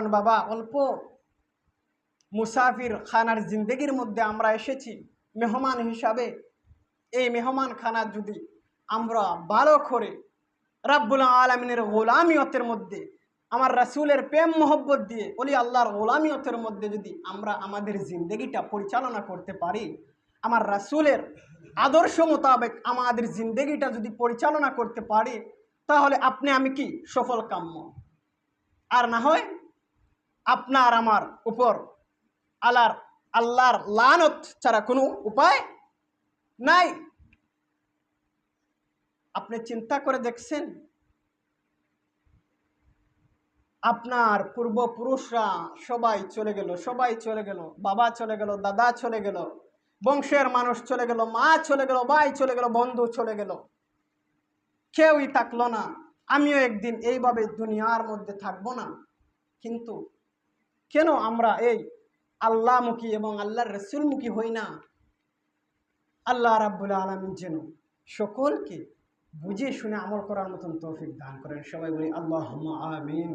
কারণ বাবা অল্প মুসাফির খানার জিন্দগির মধ্যে আমরা এসেছি মেহমান হিসাবে। এই মেহমান খানা যদি আমরা ভালো করে রাব্বুল আলামিনের গোলামিয়তের মধ্যে, আমার রাসূলের প্রেম মোহব্বত দিয়ে ওলি আল্লাহর গোলামিয়তের মধ্যে যদি আমরা আমাদের জিন্দগিটা পরিচালনা করতে পারি, আমার রাসূলের আদর্শ মোতাবেক আমাদের জিন্দগিটা যদি পরিচালনা করতে পারি, তাহলে আপনি আমি কি সফল কাম্য। আর না হয় আপনার আমার উপর আল্লাহর লানত ছাড়া কোনো উপায় নাই। আপনি চিন্তা করে দেখছেন, আপনার পূর্বপুরুষরা সবাই চলে গেল, বাবা চলে গেল, দাদা চলে গেল, বংশের মানুষ চলে গেল, মা চলে গেল, ভাই চলে গেল, বন্ধু চলে গেল, কেউই থাকলো না। আমিও একদিন এইভাবে দুনিয়ার মধ্যে থাকবো না। কিন্তু কেন আমরা এই আল্লাহমুখী এবং আল্লাহর রাসূলমুখী হই না? আল্লাহ রাব্বুল আলামিন যেন সকলকে বুঝে শুনে আমল করার মতন তৌফিক দান করেন। সবাই বলি আল্লাহুম্মা আমিন।